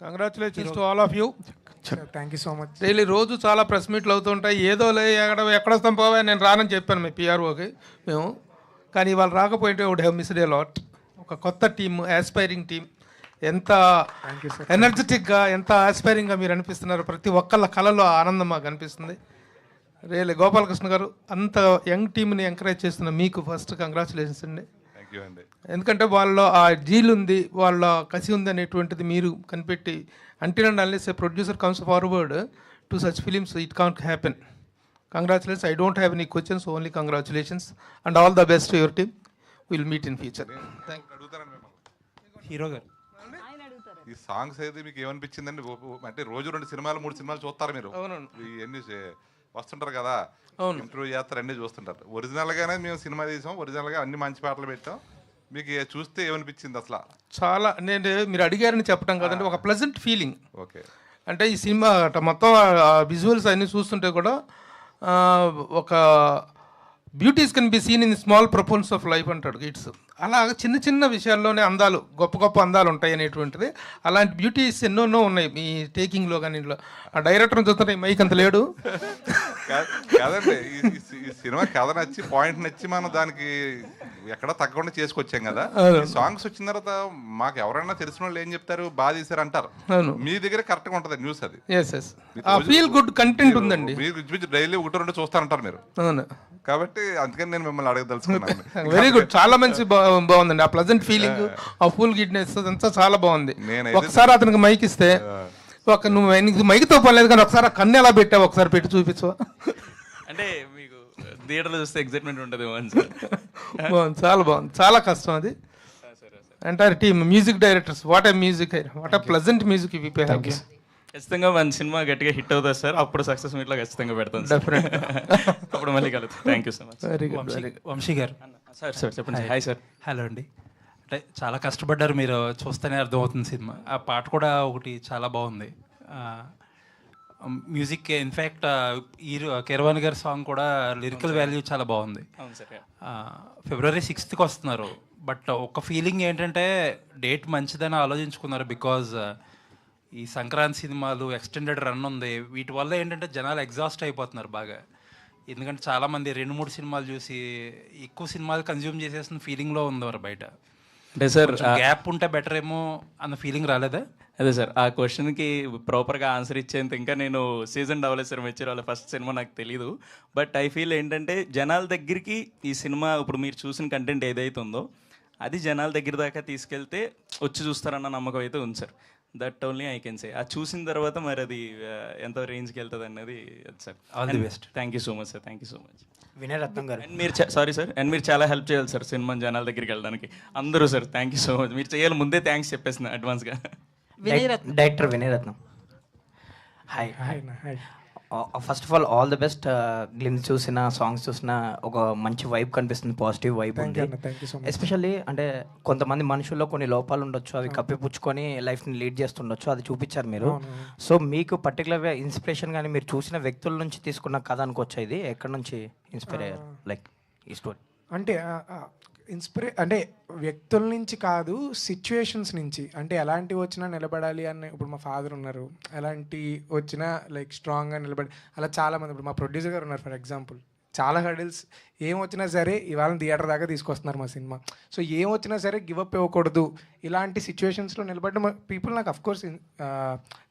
Congratulations to all of you. Thank you so much. Daily రోజు చాలా press మీట్లు అవుతుంటాయి. ఏదో లే ఎక్కడ వస్తాం పోవా, నేను రానని చెప్పాను మీ పిఆర్ఓకి మేము. కానీ ఇవాళ రాకపోయింటే would have missed a lot. ఒక కొత్త టీమ్, ఆస్పైరింగ్ టీమ్, ఎంత ఎనర్జెటిక్గా, ఎంత ఆస్పైరింగ్గా మీరు అనిపిస్తున్నారు. ప్రతి ఒక్కళ్ళ కళలో ఆనందం మాకు అనిపిస్తుంది. రియల్లీ గోపాలకృష్ణ గారు, అంత యంగ్ టీమ్ని ఎంకరేజ్ చేస్తున్న మీకు ఫస్ట్ కంగ్రాచులేషన్స్ అండి. ఎందుకంటే వాళ్ళలో ఆ జీల్ ఉంది, వాళ్ళ కసి ఉంది అనేటువంటిది మీరు కనిపెట్టి, until and unless A producer comes forward to such films it can't happen. Congratulations. I don't have any questions, only congratulations and all the best to your team. Will meet in future. Hero గారు, ఈ songs అయితే మీకు ఏమనిపించిందండి? అంటే రోజు 2 సినిమాలు 3 సినిమాలు చూస్తారు మీరు. అవునండి. ఇవన్నీ వస్తుంటారు కదా, ఇంటర్వ్యూ చేస్తారు, అన్నీ చూస్తుంటారు. ఒరిజినల్గానే మేము సినిమా తీసాం, ఒరిజినల్గా అన్ని మంచి పాటలు పెట్టాం. మీకు చూస్తే ఏమనిపించింది అసలు? చాలా, నేను మీరు అడిగారని చెప్పడం కదండి, ఒక ప్లెజెంట్ ఫీలింగ్. ఓకే. అంటే ఈ సినిమా మొత్తం విజువల్స్ అన్నీ చూస్తుంటే కూడా ఒక beauties can be seen in small proportions of life అంటాడు గిట్స్. అలా చిన్న చిన్న విషయాల్లోనే అందాలు, గొప్ప గొప్ప అందాలు ఉంటాయి అనేటువంటిది. అలాంటి బ్యూటీస్ ఎన్నోన్నో ఉన్నాయి మీ టేకింగ్లో. కానీ ఇంట్లో ఆ డైరెక్టర్ చూస్తుంటే మైక్ అంత లేడు కాదండి. ఈ సినిమా కథ నచ్చి, పాయింట్ నచ్చి మనం దానికి ఎక్కడ తగ్గకుండా చేసుకొచ్చాం కదా. సాంగ్స్ వచ్చిన తర్వాత మాకు ఎవరైనా తెలిసిన వాళ్ళు ఏం చెప్తారు, బాగా తీసారు అంటారు. మీ దగ్గర కరెక్ట్గా ఉంటుంది న్యూస్ అది. ఫీల్ గుడ్ కంటెంట్ ఉందండి. మీరు డైలీ 1-2 చూస్తారంటారు మీరు. అవును, కాబట్టి అందుకని నేను మిమ్మల్ని అడగదలుచుకున్నాను. వెరీ గుడ్, చాలా మంచి బాగుందండి. ఆ ప్లెజెంట్ ఫీలింగ్, ఆ ఫుల్ గిడ్నెస్ అంతా చాలా బాగుంది. ఒకసారి అతనికి మైక్ ఇస్తే, నువ్వు మైక్తో పర్లేదు కానీ ఒకసారి ఆ కన్ను ఎలా పెట్టావు ఒకసారి పెట్టి చూపించవా? అంటే మీకు థియేటర్లో చూస్తే ఎగ్జైట్మెంట్ ఉంటుంది. బాగుంది, చాలా బాగుంది. చాలా కష్టం అది. Entire team, music directors, what a music, what a pleasant music. ఖచ్చితంగా మన సినిమా గట్టిగా హిట్ అవుతుంది సార్. అప్పుడు సక్సెస్ మీట్లో ఖచ్చితంగా పెడతాను సార్. అప్పుడు మళ్ళీ కలుగుతాం. Thank you so much. Very good. Vamshi గారు. సార్ చెప్పండి. Hi sir. హలో అండి. అంటే చాలా కష్టపడ్డారు మీరు, చూస్తేనే అర్థమవుతుంది సినిమా. ఆ పాట కూడా ఒకటి చాలా బాగుంది. మ్యూజిక్ ఇన్ఫ్యాక్ట్ కీరవాణి గారి సాంగ్ కూడా లిరికల్ వాల్యూ చాలా బాగుంది. February 6th వస్తున్నారు. బట్ ఒక ఫీలింగ్ ఏంటంటే డేట్ మంచిదని ఆలోచించుకున్నారు. బికాజ్ ఈ సంక్రాంతి సినిమాలు ఎక్స్టెండెడ్ రన్ ఉంది, వీటి వల్ల ఏంటంటే జనాలు ఎగ్జాస్ట్ అయిపోతున్నారు బాగా. ఎందుకంటే చాలామంది 2-3 సినిమాలు చూసి ఎక్కువ సినిమాలు కన్జ్యూమ్ చేసేసిన ఫీలింగ్లో ఉంది బయట. అంటే సార్ గ్యాప్ ఉంటే బెటర్ ఏమో అన్న ఫీలింగ్ రాలేదా? అదే సార్, ఆ క్వశ్చన్కి ప్రాపర్గా ఆన్సర్ ఇచ్చేంత ఇంకా నేను సీజన్ అవ్వలేదు సార్. మెచ్యూర్ వాళ్ళ ఫస్ట్ సినిమా నాకు తెలీదు. బట్ ఐ ఫీల్ ఏంటంటే జనాల దగ్గరికి ఈ సినిమా, ఇప్పుడు మీరు చూసిన కంటెంట్ ఏదైతే ఉందో అది జనాల దగ్గర దాకా తీసుకెళ్తే వచ్చి చూస్తారన్న నమ్మకం అయితే ఉంది sir. That only I can say. అది చూసిన తర్వాత మరి అది ఎంత రేంజ్కి వెళ్తుంది అన్నది sir. All the best. Thank you so much sir. Thank you so much. Vinay Ratnam గారు. అండ్ మీరు సారీ సార్, అండ్ మీరు చాలా హెల్ప్ చేయాలి సార్ సినిమా జనాల దగ్గరికి వెళ్ళడానికి. అందరూ sir thank you so much. మీరు చేయాలి, ముందే థ్యాంక్స్ చెప్పేసిన అడ్వాన్స్గా. Director Vinay Ratnam. Hi. First of all the best. Glimpse చూసిన, సాంగ్స్ చూసిన ఒక మంచి వైబ్ కనిపిస్తుంది, పాజిటివ్ వైబ్ ఉంది. ఎస్పెషల్లీ అంటే కొంతమంది మనుషుల్లో కొన్ని లోపాలు ఉండొచ్చు, అవి కప్పిపుచ్చుకొని లైఫ్ని లీడ్ చేస్తుండొచ్చు, అది చూపించారు మీరు. సో మీకు పర్టికులర్గా ఇన్స్పిరేషన్ కానీ మీరు చూసిన వ్యక్తుల నుంచి తీసుకున్న కథ అనుకోవచ్చు. ఇది ఎక్కడి నుంచి ఇన్స్పైర్ అయ్యారు లైక్ ఈ స్టోరీ? అంటే అంటే వ్యక్తుల నుంచి కాదు, సిచ్యువేషన్స్ నుంచి. అంటే ఎలాంటివి వచ్చినా నిలబడాలి అని. ఇప్పుడు మా ఫాదర్ ఉన్నారు, ఎలాంటి వచ్చినా లైక్ స్ట్రాంగ్గా నిలబడి, అలా చాలామంది. ఇప్పుడు మా ప్రొడ్యూసర్ గారు ఉన్నారు ఫర్ ఎగ్జాంపుల్. చాలా హర్డిల్స్ ఏం వచ్చినా సరే ఇవాళ థియేటర్ దాకా తీసుకొస్తున్నారు మా సినిమా. సో ఏం వచ్చినా సరే గివప్ ఇవ్వకూడదు. ఇలాంటి సిచ్యువేషన్స్లో నిలబడిన పీపుల్ నాకు అఫ్కోర్స్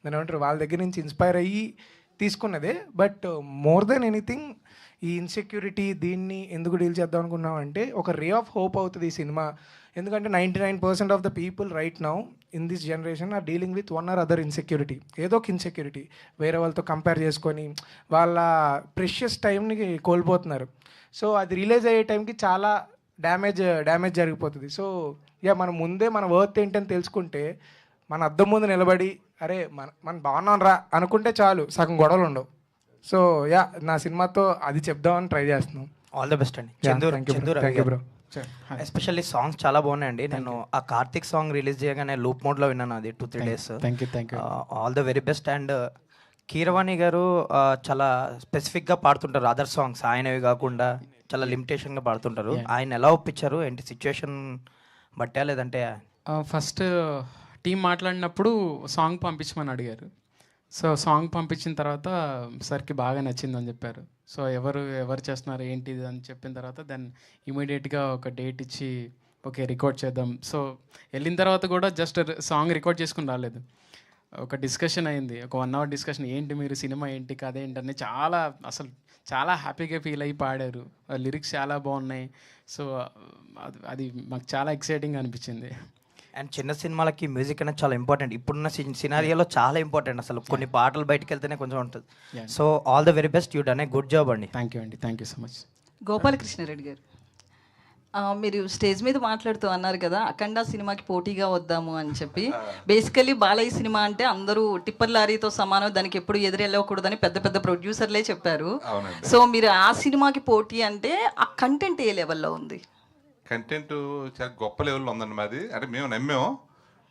దాని ఏమంటారు, వాళ్ళ దగ్గర నుంచి ఇన్స్పైర్ అయ్యి తీసుకున్నదే. బట్ మోర్ దెన్ ఎనీథింగ్ ఈ ఇన్సెక్యూరిటీ, దీన్ని ఎందుకు డీల్ చేద్దాం అనుకున్నాం అంటే ఒక రే ఆఫ్ హోప్ అవుతుంది ఈ సినిమా. ఎందుకంటే 99% of the people right now in this generation are dealing with one or other insecurity. ఏదో ఒక ఇన్సెక్యూరిటీ వేరే వాళ్ళతో కంపేర్ చేసుకొని వాళ్ళ ప్రెషియస్ టైంని కోల్పోతున్నారు. సో అది రిలీజ్ అయ్యే టైంకి చాలా డ్యామేజ్ జరిగిపోతుంది. సో మనం ముందే మన వర్త్ ఏంటని తెలుసుకుంటే, మన అద్దం ముందు నిలబడి అరే మనం బాగున్నాం రా అనుకుంటే చాలు, సగం గొడవలు ఉండవు. సో నా సినిమాతో అది చెప్దామని ట్రై చేస్తున్నాం. ఆల్ ద బెస్ట్ అండి. చందూర్ ఎస్పెషల్లీ సాంగ్స్ చాలా బాగున్నాయండి. నేను ఆ కార్తిక్ సాంగ్ రిలీజ్ చేయగానే లూప్ మోడ్లో విన్నాను, అది 2-3 days. All the very best. And Keeravani గారు చాలా స్పెసిఫిక్గా పాడుతుంటారు అదర్ సాంగ్స్, ఆయనవి కాకుండా చాలా లిమిటేషన్గా పాడుతుంటారు. ఆయన ఎలా ఒప్పించారు ఏంటి? సిచ్యువేషన్ బట్టా లేదంటే ఫస్ట్ టీం మాట్లాడినప్పుడు సాంగ్ పంపించమని అడిగారు. సో సాంగ్ పంపించిన తర్వాత సార్కి బాగా నచ్చిందని చెప్పారు. సో ఎవరు చేస్తున్నారు ఏంటిది అని చెప్పిన తర్వాత దెన్ ఇమీడియట్గా ఒక డేట్ ఇచ్చి ఓకే రికార్డ్ చేద్దాం. సో వెళ్ళిన తర్వాత కూడా జస్ట్ సాంగ్ రికార్డ్ చేసుకుని రాలేదు, ఒక డిస్కషన్ అయింది, ఒక 1 hour డిస్కషన్. ఏంటి మీరు సినిమా ఏంటి కథ ఏంటని చాలా హ్యాపీగా ఫీల్ అయ్యి పాడారు. లిరిక్స్ చాలా బాగున్నాయి. సో అది మాకు చాలా ఎక్సైటింగ్ అనిపించింది. అండ్ చిన్న సినిమాలకి మ్యూజిక్ అనేది చాలా ఇంపార్టెంట్. ఇప్పుడున్న సినారియోలో చాలా ఇంపార్టెంట్. అసలు కొన్ని పాటలు బయటకు వెళ్తేనే కొంచెం ఉంటుంది. So all the very best, you done a good job అండి. థ్యాంక్ యూ అండి, thank you so much. Gopalakrishnareddy గారు, మీరు స్టేజ్ మీద మాట్లాడుతూ అన్నారు కదా అఖండ సినిమాకి పోటీగా వద్దాము అని చెప్పి. బేసికలీ బాలయ్య సినిమా అంటే అందరూ టిప్పర్ లారీతో సమానం, దానికి ఎప్పుడు ఎదురెళ్ళకూడదని పెద్ద పెద్ద ప్రొడ్యూసర్లే చెప్పారు. సో మీరు ఆ సినిమాకి పోటీ అంటే ఆ కంటెంట్ ఏ లెవెల్లో ఉంది? కంటెంట్ చాలా గొప్ప లెవెల్లో ఉందండి మాది. అంటే మేము నమ్మాము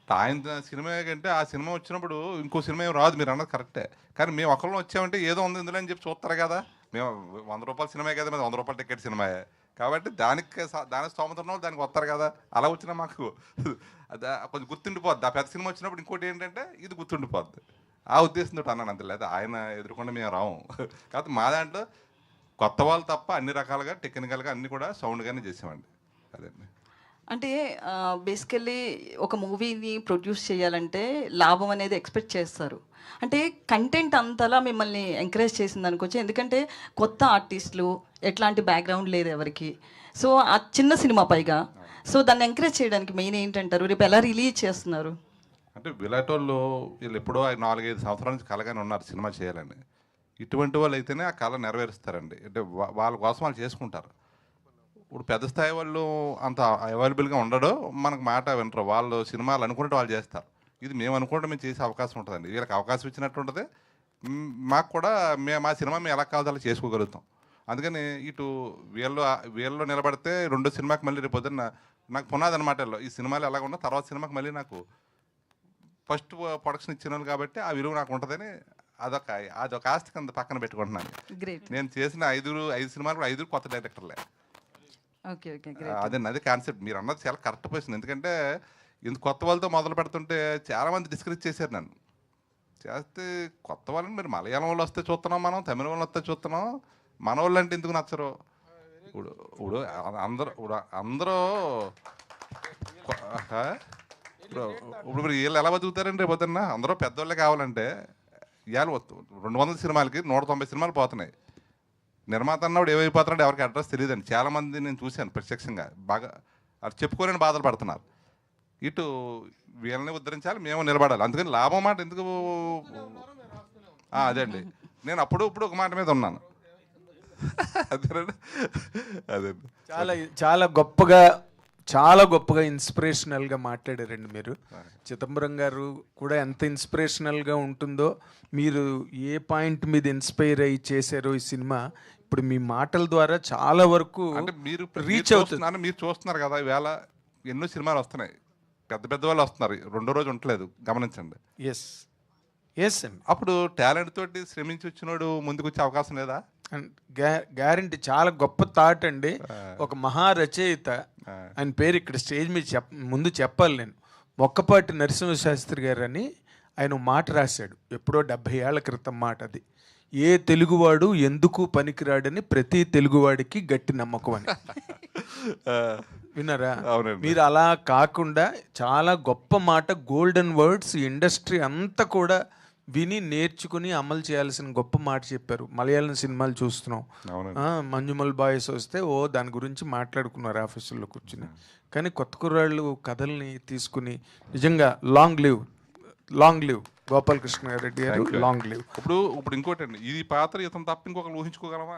ఆయన సినిమా కంటే ఆ సినిమా వచ్చినప్పుడు ఇంకో సినిమా ఏం రాదు, మీరు అన్నది కరెక్టే. కానీ మేము ఒకళ్ళని వచ్చామంటే ఏదో ఉంది ఇందులో అని చెప్పి చూస్తారు కదా. మేము 100 రూపాయల సినిమా కదా, మీద 100 రూపాయల టికెట్ సినిమాయే కాబట్టి దాని స్తోమత ఉన్న వాళ్ళు దానికి వస్తారు కదా. అలా వచ్చినా మాకు అది కొంచెం గుర్తుండిపోద్ది. ఆ పెద్ద సినిమా వచ్చినప్పుడు ఇంకోటి ఏంటంటే ఇది గుర్తుండిపోద్ది. ఆ ఉద్దేశంతో అన్నాను అంతే, లేదా ఆయన ఎదుర్కొంటే మేము రాము. కాబట్టి మా దాంట్లో కొత్త వాళ్ళు తప్ప అన్ని రకాలుగా టెక్నికల్గా అన్నీ కూడా సౌండ్గానే చేసామండి. అదండి. అంటే బేసికల్లీ ఒక మూవీని ప్రొడ్యూస్ చేయాలంటే లాభం అనేది ఎక్స్పెక్ట్ చేస్తారు. అంటే కంటెంట్ అంతలా మిమ్మల్ని ఎంకరేజ్ చేసింది అనుకోవచ్చు. ఎందుకంటే కొత్త ఆర్టిస్టులు, ఎట్లాంటి బ్యాక్గ్రౌండ్ లేదు ఎవరికి. సో ఆ చిన్న సినిమా పైగా, సో దాన్ని ఎంకరేజ్ చేయడానికి మెయిన్ ఏంటంటారు? రేపు ఎలా రిలీజ్ చేస్తున్నారు? అంటే విలాటోళ్ళు వీళ్ళు ఎప్పుడో 4-5 సంవత్సరాల నుంచి కలగానే ఉన్నారు సినిమా చేయాలని. ఇటువంటి వాళ్ళు అయితేనే ఆ కళ నెరవేరుస్తారండి. అంటే వాళ్ళ కోసం వాళ్ళు చేసుకుంటారు. ఇప్పుడు పెద్ద స్థాయి వాళ్ళు అంత అవైలబుల్గా ఉండడు, మనకు మాట వినరు. వాళ్ళు సినిమాలు అనుకుంటే వాళ్ళు చేస్తారు. ఇది మేము అనుకుంటే మేము చేసే అవకాశం ఉంటుందండి. వీళ్ళకి అవకాశం ఇచ్చినట్టు ఉంటుంది, మాకు కూడా మా సినిమా మేము ఎలా కావాలో అలా చేసుకోగలుగుతాం. అందుకని ఇటు వీళ్ళు నిలబడితే రెండో సినిమాకి మళ్ళీ రేపు పొద్దున్న నాకు పునాది అనమాట. ఈ సినిమాలు ఎలాగ ఉన్నా తర్వాత సినిమాకి మళ్ళీ నాకు ఫస్ట్ ప్రొడక్షన్ ఇచ్చిన వాళ్ళు కాబట్టి ఆ విలువ నాకు ఉంటుందని అదొక ఆస్తి కింద పక్కన పెట్టుకుంటున్నాను. నేను చేసిన 5 సినిమాలు కూడా 5 కొత్త డైరెక్టర్లే. అదే కాన్సెప్ట్ మీరు అన్నది చాలా కరెక్ట్ పొజిషన్. ఎందుకంటే ఇంత కొత్త వాళ్ళతో మొదలు పెడుతుంటే చాలామంది డిస్కరేజ్ చేశారు నన్ను. చేస్తే కొత్త వాళ్ళని మీరు మలయాళం వాళ్ళు వస్తే చూస్తున్నాం, మనం తమిళ వాళ్ళు వస్తే చూస్తున్నాం, మన వాళ్ళు అంటే ఎందుకు నచ్చరు? ఇప్పుడు అందరూ ఇప్పుడు వీళ్ళు ఎలా బతుకుతారండి రేపు పొద్దున్న? అందరూ పెద్దవాళ్ళే కావాలంటే ఇవాళ 200 సినిమాలకి 190 సినిమాలు పోతున్నాయి. నిర్మాత అన్నప్పుడు ఏమైపోతున్నాడు ఎవరికి అడ్రస్ తెలియదండి. చాలామంది నేను చూశాను ప్రత్యక్షంగా, బాగా అది చెప్పుకోలేని బాధలు పడుతున్నారు. ఇటు వీళ్ళని ఉద్ధరించాలి, మేము నిలబడాలి. అందుకని లాభం మాట ఎందుకు? అదే అండి, నేను ఇప్పుడు ఒక మాట మీద ఉన్నాను. అదేనండి. అదేండి, చాలా గొప్పగా ఇన్స్పిరేషనల్గా మాట్లాడారండి మీరు. చిదంబరం గారు కూడా ఎంత ఇన్స్పిరేషనల్గా ఉంటుందో, మీరు ఏ పాయింట్ మీద ఇన్స్పైర్ అయ్యి చేశారో ఈ సినిమా ఇప్పుడు మీ మాటల ద్వారా చాలా వరకు అంటే మీరు రీచ్ అవుతుంది. మీరు చూస్తున్నారు కదా, ఈవేళ ఎన్నో సినిమాలు వస్తున్నాయి, పెద్ద వాళ్ళు వస్తున్నారు, రెండో రోజు ఉండలేదు, గమనించండి. ఎస్ అండి. అప్పుడు టాలెంట్ తోటి శ్రమించి వచ్చినోడు ముందుకు వచ్చే అవకాశం లేదా? గ్యారంటీ. చాలా గొప్ప థాట్ అండి. ఒక మహారచయిత, ఆయన పేరు ఇక్కడ స్టేజ్ మీద ముందు చెప్పాలి నేను, మొక్కపాటి నరసింహశాస్త్రి గారు అని ఆయన మాట రాశాడు ఎప్పుడో 70 ఏళ్ల క్రితం మాట. అది ఏ తెలుగువాడు ఎందుకు పనికిరాడని ప్రతి తెలుగువాడికి గట్టి నమ్మకం అని. విన్నారా? మీరు అలా కాకుండా చాలా గొప్ప మాట, గోల్డెన్ వర్డ్స్, ఇండస్ట్రీ అంతా కూడా విని నేర్చుకుని అమలు చేయాల్సిన గొప్ప మాట చెప్పారు. మలయాళం సినిమాలు చూస్తున్నాం, మంజుమల్ బాయ్స్ వస్తే దాని గురించి మాట్లాడుకున్నారు ఆఫీసుల్లో కూర్చుని. కానీ కొత్త కుర్రాళ్ళు కథల్ని తీసుకుని నిజంగా లాంగ్ లివ్ గోపాలకృష్ణారెడ్డి గారు, లాంగ్ లివ్. ఇప్పుడు ఇంకోటి అండి, ఈ పాత్ర ఇతను తప్ప ఇంకొకరు ఊహించుకోగలమా?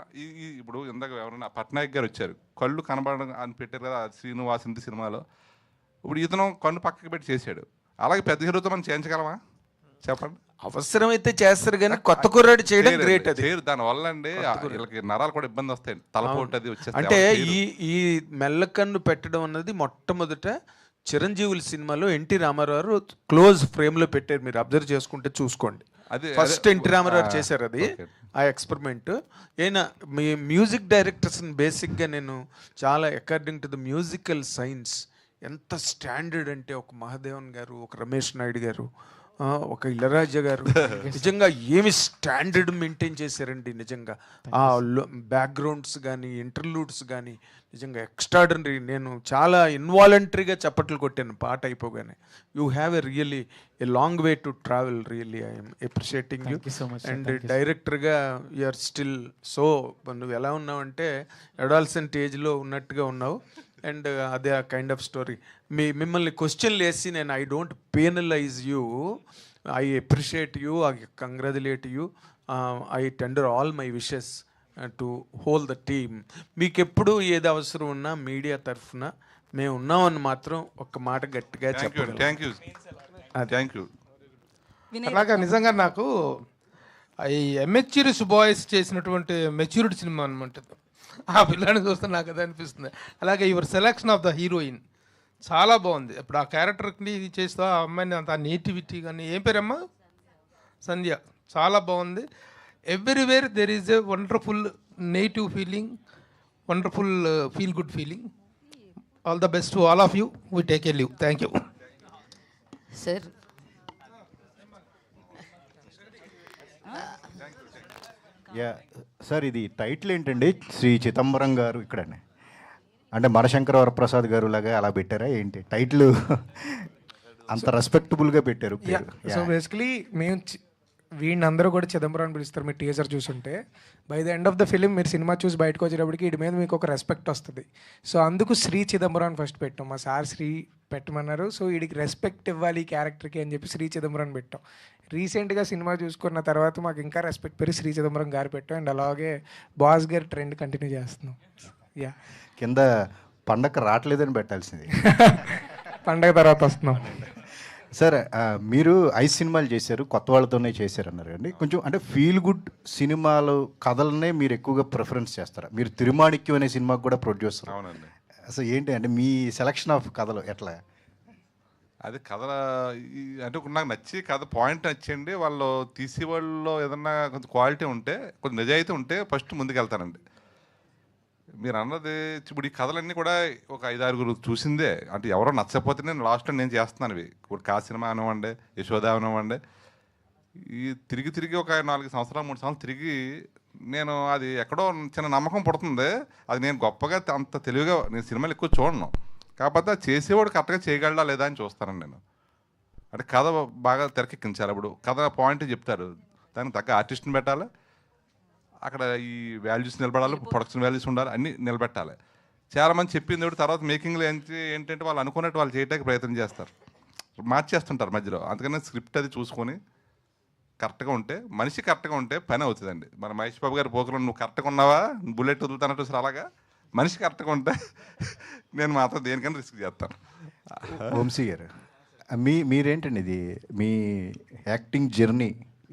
ఇప్పుడు ఇందాక ఎవరైనా పట్నాయక్ గారు వచ్చారు, కళ్ళు కనబడడం అని పెట్టారు కదా శ్రీనివాసంతి సినిమాలో. ఇప్పుడు ఇతను కన్ను పక్కకి పెట్టి చేశాడు, అలాగే పెద్ద హీరోతో మనం చేయించగలమా చెప్పండి? అవసరమైతే చేస్తారు కానీ కొత్త కుర్రాడు చేయడం గ్రేట్. అది దానివల్ల అండి వీళ్ళకి నరాలు కూడా ఇబ్బంది వస్తాయి, తలపోటు అది వచ్చేసి. అంటే ఈ మెల్లకన్ను పెట్టడం అన్నది మొట్టమొదట చిరంజీవుల సినిమాలో ఎన్టీ రామారావు క్లోజ్ ఫ్రేమ్ లో పెట్టారు. మీరు అబ్జర్వ్ చేసుకుంటే చూసుకోండి, ఫస్ట్ ఎన్టీ రామారావు చేశారు అది, ఆ ఎక్స్పెరిమెంట్. అయినా మీ మ్యూజిక్ డైరెక్టర్స్ని బేసిక్గా నేను చాలా according to the musical science ఎంత స్టాండర్డ్ అంటే ఒక మహాదేవన్ గారు, ఒక రమేష్ నాయుడు గారు, ఒక ఇళరాజా గారు నిజంగా ఏమి స్టాండర్డ్ మెయింటైన్ చేశారండి. నిజంగా ఆ బ్యాక్గ్రౌండ్స్ కానీ ఇంటర్లూడ్స్ కానీ నిజంగా ఎక్స్ట్రాడనరీ. నేను చాలా ఇన్వాలంటరీగా చప్పట్లు కొట్టాను పాట అయిపోగానే. You have a really a long way to travel. Really I'm appreciating you. And డైరెక్టర్గా యూఆర్ స్టిల్ సో, నువ్వు ఎలా ఉన్నావంటే అడాల్సెంట్ ఏజ్లో ఉన్నట్టుగా ఉన్నావు. అండ్ అదే ఆ కైండ్ ఆఫ్ స్టోరీ. మిమ్మల్ని క్వశ్చన్లు వేసి నేను I don't penalise you, I appreciate you, I congratulate you, I tender all my wishes to whole the team. మీకు ఎప్పుడు ఏది అవసరం ఉన్నా మీడియా తరఫున మేము ఉన్నామని మాత్రం ఒక మాట గట్టిగా చెప్పండి. Thank you. అలాగా నిజంగా నాకు ఈ ఎమెచ్యూరిస్ బాయ్స్ చేసినటువంటి మెచ్యూరిటీ సినిమా అనమాట. ఆ పిల్లని చూస్తే నాకు అదే అనిపిస్తుంది. అలాగే your selection of the heroine చాలా బాగుంది. ఇప్పుడు ఆ క్యారెక్టర్ని ఇది చేస్తూ ఆ అమ్మాయిని అంత నేటివిటీ కానీ, ఏం పేరమ్మా, సంధ్య, చాలా బాగుంది. Everywhere there is a wonderful native feeling, wonderful feel good feeling. All the best to all of you. We take a leave. Thank you sir. Yeah sir, ఇది టైటిల్ ఏంటండి? శ్రీ చిదంబరం గారు ఇక్కడనే అంటే మనశంకర వరప్రసాద్ గారు లాగా అలా పెట్టారా ఏంటి టైటిల్? అంత రెస్పెక్టబుల్గా పెట్టారు. సో బేసికలీ మేము వీడిని అందరూ కూడా చిదంబరం అని పిలుస్తారు. మీరు టీజర్ చూసుంటే by the end of the film మీరు సినిమా చూసి బయటకు వచ్చేటప్పటికి వీడి మీద మీకు ఒక రెస్పెక్ట్ వస్తుంది. సో అందుకు శ్రీ చిదంబరం అని ఫస్ట్ పెట్టాం. మా సార్ శ్రీ పెట్టమన్నారు. సో వీడికి రెస్పెక్ట్ ఇవ్వాలి ఈ క్యారెక్టర్కి అని చెప్పి శ్రీ చిదంబరం పెట్టాం. రీసెంట్గా సినిమా చూసుకున్న తర్వాత మాకు ఇంకా రెస్పెక్ట్ పెరిగి శ్రీ చిదంబరం గారు పెట్టాం. అండ్ అలాగే బాస్ గారి ట్రెండ్ కంటిన్యూ చేస్తున్నాం. యా, కింద పండగ రావట్లేదని పెట్టాల్సింది. పండగ తర్వాత వస్తున్నాం. సార్, మీరు 5 సినిమాలు చేశారు, కొత్త వాళ్ళతోనే చేశారు అన్నారు అండి. కొంచెం అంటే ఫీల్ గుడ్ సినిమాలు కథలనే మీరు ఎక్కువగా ప్రిఫరెన్స్ చేస్తారా? మీరు తిరుమాణిక్యం అనే సినిమాకి కూడా ప్రొడ్యూసర్. అవునండి. అసలు ఏంటి అంటే మీ సెలక్షన్ ఆఫ్ కథలు ఎట్లా? అది కథ అంటే నాకు నచ్చి కథ పాయింట్ నచ్చండి. వాళ్ళు తీసే వాళ్ళలో ఏదన్నా కొంచెం క్వాలిటీ ఉంటే, కొంచెం నిజాయితీ ఉంటే ఫస్ట్ ముందుకెళ్తానండి. మీరు అన్నది ఇప్పుడు ఈ కథలన్నీ కూడా ఒక 5-6 చూసిందే. అంటే ఎవరో నచ్చకపోతే నేను లాస్ట్లో నేను చేస్తున్నాను. ఇవి ఇప్పుడు కా సినిమా అనివ్వండి, యశోద అనివ్వండి, ఈ తిరిగి ఒక 4 సంవత్సరాలు 3 సంవత్సరాలు తిరిగి నేను అది ఎక్కడో చిన్న నమ్మకం పుడుతుంది. అది నేను గొప్పగా అంత తెలివిగా నేను సినిమాలు ఎక్కువ చూడను. కాకపోతే చేసేవాడు కరెక్ట్గా చేయగలడా లేదా అని చూస్తానండి నేను. అంటే కథ బాగా తెరకెక్కించాలి. ఇప్పుడు కథ పాయింట్ చెప్తారు, దానికి తగ్గ ఆర్టిస్ట్ని పెట్టాలి, అక్కడ ఈ వాల్యూస్ నిలబడాలి, ప్రొడక్షన్ వాల్యూస్ ఉండాలి, అన్నీ నిలబెట్టాలి. చాలామంది చెప్పింది తర్వాత మేకింగ్లో ఏంటంటే వాళ్ళు అనుకున్నట్టు వాళ్ళు చేయడానికి ప్రయత్నం చేస్తారు, మార్చేస్తుంటారు మధ్యలో. అందుకని స్క్రిప్ట్ అది చూసుకొని కరెక్ట్గా ఉంటే, మనిషి కరెక్ట్గా ఉంటే పని అవుతుందండి. మన మహేష్ బాబు గారి పోకలో నువ్వు కరెక్ట్గా ఉన్నావా, బుల్లెట్ వదులుతానట్టు సార్, అలాగా మనిషి కరెక్ట్గా ఉంటే నేను మాత్రం దేనికైనా రిస్క్ చేస్తాను. వంశీ గారు, మీరేంటండి ఇది మీ యాక్టింగ్ జర్నీ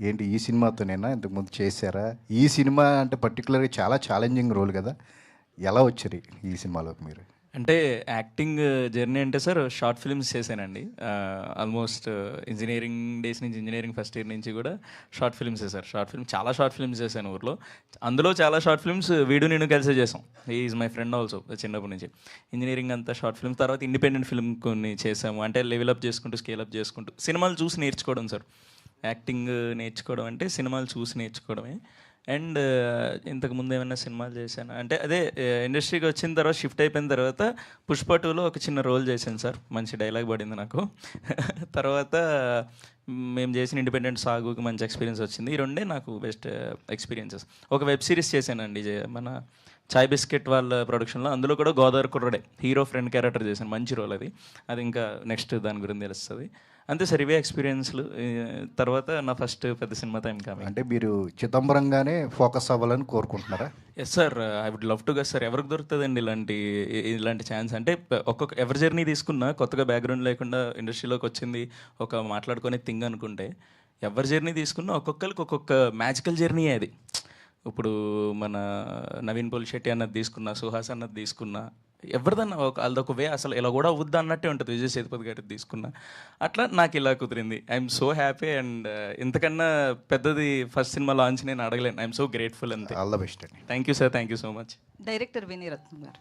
ఏంటి? ఈ సినిమాతోనేనా, ఇంతకుముందు చేశారా? ఈ సినిమా అంటే పర్టికులర్గా చాలా ఛాలెంజింగ్ రోల్ కదా, ఎలా వచ్చారు ఈ సినిమాలోకి మీరు? అంటే యాక్టింగ్ జర్నీ అంటే సార్ షార్ట్ ఫిల్మ్స్ చేశానండి. ఆల్మోస్ట్ ఇంజనీరింగ్ డేస్ నుంచి, ఇంజనీరింగ్ ఫస్ట్ ఇయర్ నుంచి కూడా షార్ట్ ఫిల్మ్సే సార్. చాలా షార్ట్ ఫిల్మ్స్ చేశాను ఊర్లో. అందులో చాలా షార్ట్ ఫిల్మ్స్ వీడు నేను కలిసే చేసాం. ఈజ్ మై ఫ్రెండ్ ఆల్సో చిన్నప్పటి నుంచి. ఇంజనీరింగ్ అంతా షార్ట్ ఫిల్మ్, తర్వాత ఇండిపెండెంట్ ఫిల్మ్ కొన్ని చేసాము. అంటే లెవెల్ అప్ చేసుకుంటూ, స్కేల్ అప్ చేసుకుంటూ సినిమాలు చూసి నేర్చుకోవడం సార్. యాక్టింగ్ నేర్చుకోవడం అంటే సినిమాలు చూసి నేర్చుకోవడమే. అండ్ ఇంతకుముందు ఏమైనా సినిమాలు చేశాను అంటే అదే ఇండస్ట్రీకి వచ్చిన తర్వాత షిఫ్ట్ అయిపోయిన తర్వాత పుష్ప 2లో ఒక చిన్న రోల్ చేశాను సార్. మంచి డైలాగ్ పడింది నాకు. తర్వాత మేము చేసిన ఇండిపెండెంట్ సాగుకి మంచి ఎక్స్పీరియన్స్ వచ్చింది. ఈ రెండే నాకు బెస్ట్ ఎక్స్పీరియన్సెస్. ఒక వెబ్ సిరీస్ చేశానండి మన చాయ్ బిస్కెట్ వాళ్ళ ప్రొడక్షన్లో. అందులో కూడా గోదావరి కుర్రడే హీరో ఫ్రెండ్ క్యారెక్టర్ చేశాను. మంచి రోల్ అది. అది ఇంకా నెక్స్ట్ దాని గురించి తెలుస్తుంది. అంతే సార్, ఇవే ఎక్స్పీరియన్స్లు. తర్వాత నా ఫస్ట్ పెద్ద సినిమా టైం కావాలి. అంటే మీరు చిదంబరంగానే ఫోకస్ అవ్వాలని కోరుకుంటున్నారా? Yes sir, I would love to గా సార్. ఎవరికి దొరుకుతుందండి ఇలాంటి ఛాన్స్? అంటే ఎవరి జర్నీ తీసుకున్నా, కొత్తగా బ్యాక్గ్రౌండ్ లేకుండా ఇండస్ట్రీలోకి వచ్చింది ఒక మాట్లాడుకునే థింగ్ అనుకుంటే, ఎవరి జర్నీ తీసుకున్నా ఒక్కొక్కరికి ఒక్కొక్క మ్యాజికల్ జర్నీ అది. ఇప్పుడు మన నవీన్ పోలిశెట్టి అన్నది తీసుకున్నా, సుహాస్ అన్నది తీసుకున్నా, ఎవరిదన్నా వాళ్ళదొక వే అసలు ఇలా కూడా అవుద్దా అన్నట్టే ఉంటుంది. విజయ్ సేతుపతి గారికి తీసుకున్నా అట్లా నాకు ఇలా కుదిరింది. I'm so happy. అండ్ ఇంతకన్నా పెద్దది ఫస్ట్ సినిమా లాంచ్ నేను అడగలేను. I'm so grateful. అంతే. ఆల్ ద బెస్ట్ అండి. Thank you sir, thank you so much. Director Vinayratnam గారు,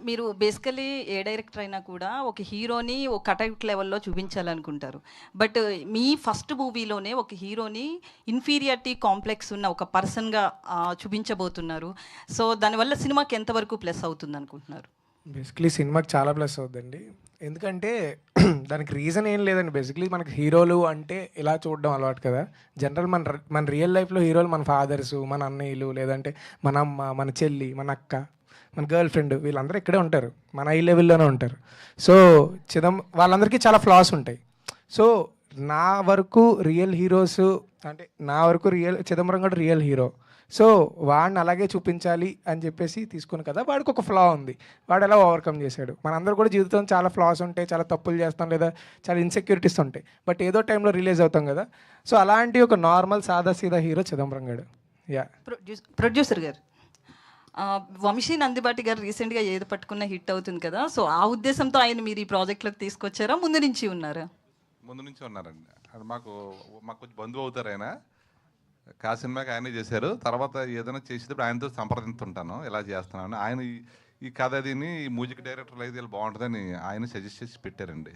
మీరు బేసికలీ ఏ డైరెక్టర్ అయినా కూడా ఒక హీరోని ఒక కటౌట్ లెవెల్లో చూపించాలనుకుంటారు. బట్ మీ ఫస్ట్ మూవీలోనే ఒక హీరోని ఇన్ఫీరియారిటీ కాంప్లెక్స్ ఉన్న ఒక పర్సన్గా చూపించబోతున్నారు. సో దానివల్ల సినిమాకి ఎంతవరకు ప్లస్ అవుతుంది అనుకుంటున్నారు? బేసిక్లీ సినిమాకి చాలా ప్లస్ అవుతుందండి. ఎందుకంటే దానికి రీజన్ ఏం లేదండి. బేసిక్లీ మనకి హీరోలు అంటే ఇలా చూడడం అలవాటు కదా. జనరల్ మన రియల్ లైఫ్లో హీరోలు మన ఫాదర్స్, మన అన్నయ్యలు, లేదంటే మన అమ్మ, మన చెల్లి, మన అక్క, మన గర్ల్ ఫ్రెండ్, వీళ్ళందరూ ఇక్కడే ఉంటారు, మన ఐ లెవెల్లోనే ఉంటారు. సో వాళ్ళందరికీ చాలా ఫ్లాస్ ఉంటాయి. సో నా వరకు రియల్ హీరోస్ అంటే చిదంబరం కూడా రియల్ హీరో. సో వాడిని అలాగే చూపించాలి అని చెప్పేసి తీసుకుని కదా, వాడికి ఒక ఫ్లా ఉంది, వాడు ఎలా ఓవర్కమ్ చేశాడు. మనందరూ కూడా జీవితం చాలా ఫ్లాస్ ఉంటాయి, చాలా తప్పులు చేస్తాం, లేదా చాలా ఇన్సెక్యూరిటీస్ ఉంటాయి, బట్ ఏదో టైంలో రిలీజ్ అవుతాం కదా. సో అలాంటి ఒక నార్మల్ సాదా సీదా హీరో చిదంబరం గారు. యా. ప్రొడ్యూసర్ గారు, వంశీ నందిబాటి గారు రీసెంట్గా ఏది పట్టుకున్న హిట్ అవుతుంది కదా, సో ఆ ఉద్దేశంతో ఆయన మీరు ఈ ప్రాజెక్ట్లోకి తీసుకొచ్చారా, ముందు నుంచి ఉన్నారా? ముందు నుంచి ఉన్నారండి. అది మాకు కొంచెం బంధువు అవుతారు ఆయన. కా సినిమాకి ఆయనే చేశారు. తర్వాత ఏదైనా చేసేటప్పుడు ఆయనతో సంప్రదిస్తుంటాను, ఎలా చేస్తున్నాను. ఆయన ఈ కథ దీన్ని ఈ మ్యూజిక్ డైరెక్టర్లు అయితే బాగుంటుందని ఆయన సజెస్ట్ చేసి పెట్టారండి